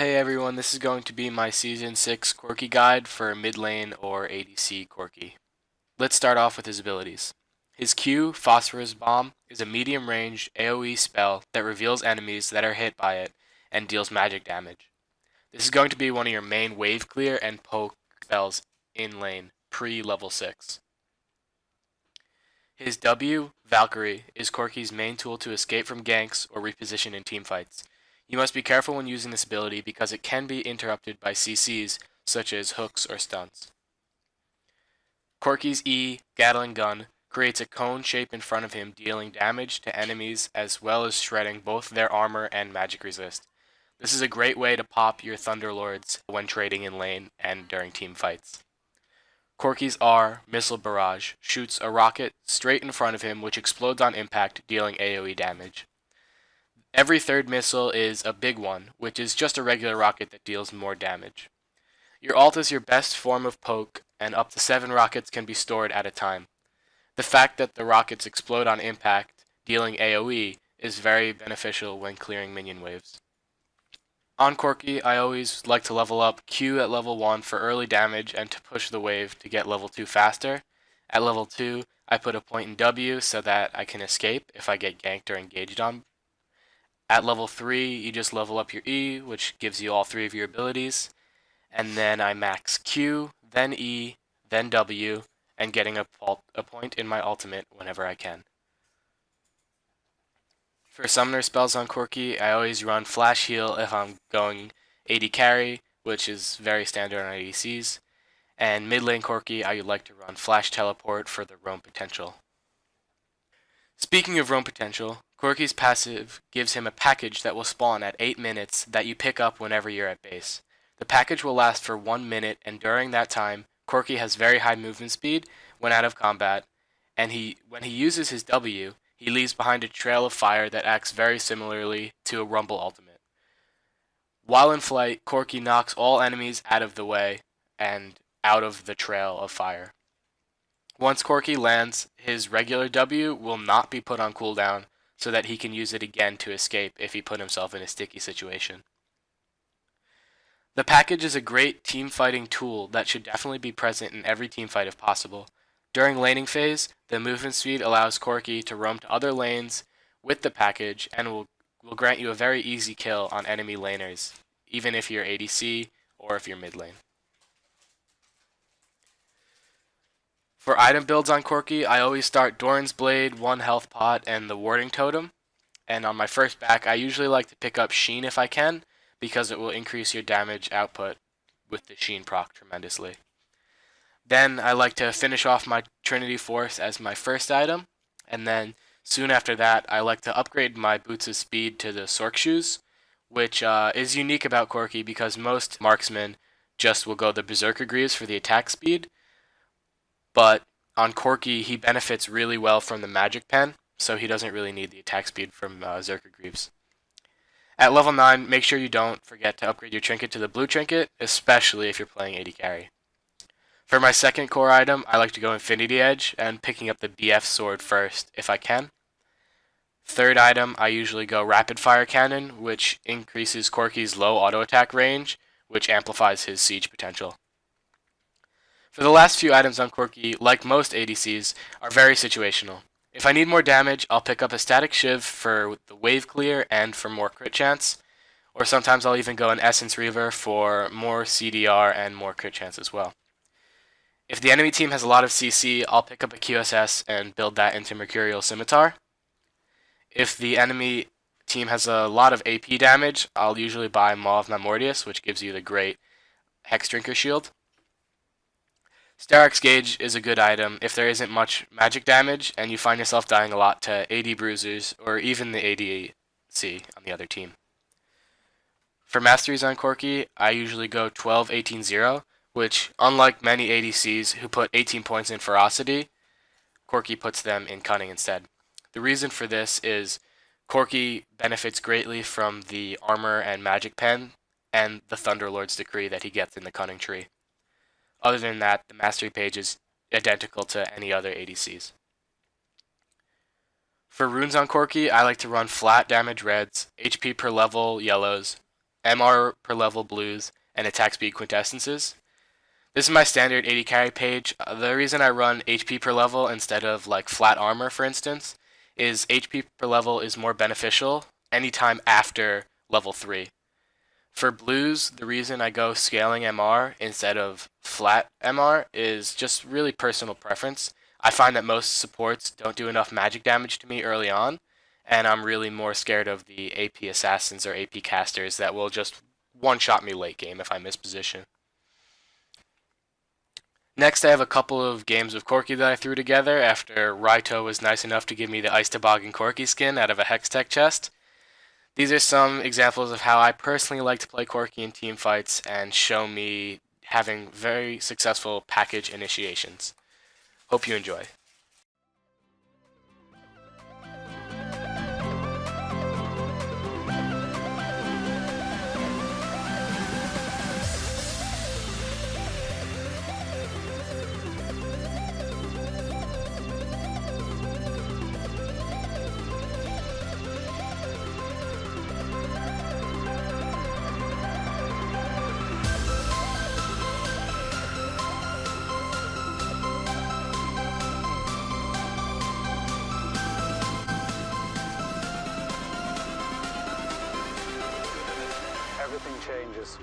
Hey everyone, this is going to be my Season 6 Corki guide for mid lane or ADC Corki. Let's start off with his abilities. His Q, Phosphorus Bomb, is a medium-range AoE spell that reveals enemies that are hit by it and deals magic damage. This is going to be one of your main wave clear and poke spells in lane, pre-level 6. His W, Valkyrie, is Corki's main tool to escape from ganks or reposition in teamfights. You must be careful when using this ability because it can be interrupted by CCs such as hooks or stunts. Corki's E, Gatling Gun, creates a cone shape in front of him, dealing damage to enemies as well as shredding both their armor and magic resist. This is a great way to pop your Thunderlords when trading in lane and during team fights. Corki's R, Missile Barrage, shoots a rocket straight in front of him which explodes on impact, dealing AoE damage. Every third missile is a big one, which is just a regular rocket that deals more damage. Your ult is your best form of poke, and up to 7 rockets can be stored at a time. The fact that the rockets explode on impact, dealing AoE, is very beneficial when clearing minion waves. On Corki, I always like to level up Q at level 1 for early damage and to push the wave to get level 2 faster. At level 2, I put a point in W so that I can escape if I get ganked or engaged on. At level 3, you just level up your E, which gives you all 3 of your abilities. And then I max Q, then E, then W, and getting a point in my ultimate whenever I can. For summoner spells on Corki, I always run Flash Heal if I'm going AD carry, which is very standard on ADCs. And mid lane Corki, I would like to run Flash Teleport for the roam potential. Speaking of roam potential, Corki's passive gives him a package that will spawn at 8 minutes that you pick up whenever you're at base. The package will last for 1 minute, and during that time, Corki has very high movement speed when out of combat, and when he uses his W, he leaves behind a trail of fire that acts very similarly to a Rumble ultimate. While in flight, Corki knocks all enemies out of the way and out of the trail of fire. Once Corki lands, his regular W will not be put on cooldown so that he can use it again to escape if he put himself in a sticky situation. The package is a great team fighting tool that should definitely be present in every team fight if possible. During laning phase, the movement speed allows Corki to roam to other lanes with the package and will grant you a very easy kill on enemy laners, even if you're ADC or if you're mid lane. For item builds on Corki, I always start Doran's Blade, 1 health pot, and the Warding Totem. And on my first back, I usually like to pick up Sheen if I can, because it will increase your damage output with the Sheen proc tremendously. Then I like to finish off my Trinity Force as my first item, and then soon after that, I like to upgrade my Boots of Speed to the Sork Shoes, which is unique about Corki because most marksmen just will go the Berserker Greaves for the attack speed, but on Corki, he benefits really well from the Magic Pen, so he doesn't really need the attack speed from Zerker Greaves. At level 9, make sure you don't forget to upgrade your trinket to the blue trinket, especially if you're playing AD carry. For my second core item, I like to go Infinity Edge and picking up the BF sword first if I can. Third item, I usually go Rapid Fire Cannon, which increases Corki's low auto attack range, which amplifies his siege potential. For the last few items on Corki, like most ADCs, are very situational. If I need more damage, I'll pick up a Static Shiv for the wave clear and for more crit chance, or sometimes I'll even go an Essence Reaver for more CDR and more crit chance as well. If the enemy team has a lot of CC, I'll pick up a QSS and build that into Mercurial Scimitar. If the enemy team has a lot of AP damage, I'll usually buy Maw of Malmortius, which gives you the great Hex Drinker Shield. Starrick's Gauge is a good item if there isn't much magic damage and you find yourself dying a lot to AD Bruisers or even the ADC on the other team. For Masteries on Corki, I usually go 12-18-0, which, unlike many ADCs who put 18 points in Ferocity, Corki puts them in Cunning instead. The reason for this is Corki benefits greatly from the Armor and Magic Pen and the Thunderlord's Decree that he gets in the Cunning tree. Other than that, the mastery page is identical to any other ADCs. For runes on Corki, I like to run flat damage reds, HP per level yellows, MR per level blues, and attack speed quintessences. This is my standard 80 carry page. The reason I run HP per level instead of like flat armor, for instance, is HP per level is more beneficial anytime after level 3. For blues, the reason I go scaling MR instead of flat MR is just really personal preference. I find that most supports don't do enough magic damage to me early on, and I'm really more scared of the AP assassins or AP casters that will just one-shot me late game if I miss position. Next, I have a couple of games of Corki that I threw together after Raito was nice enough to give me the Ice Toboggan Corki skin out of a Hextech chest. These are some examples of how I personally like to play Corki in team fights and show me having very successful package initiations. Hope you enjoy. Everything changes.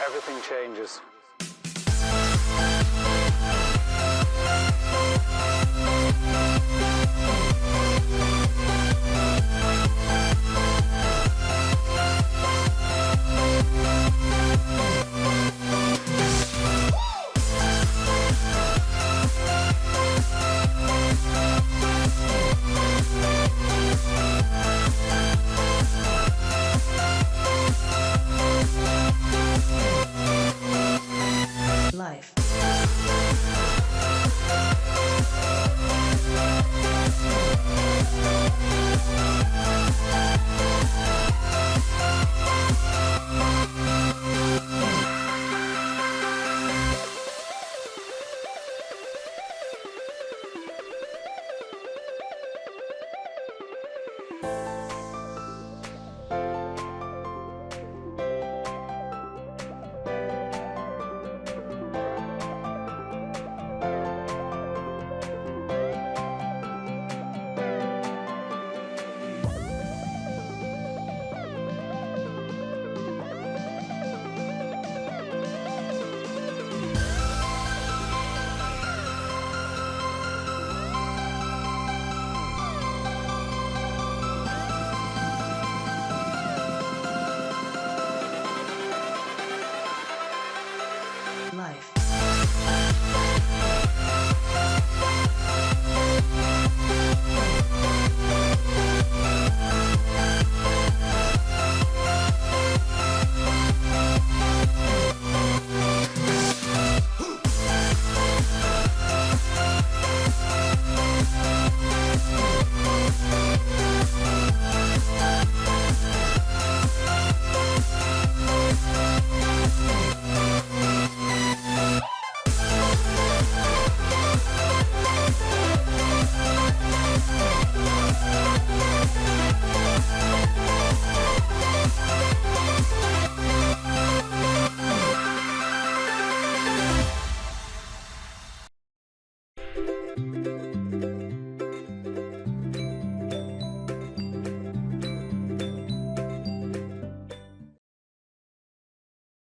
Everything changes.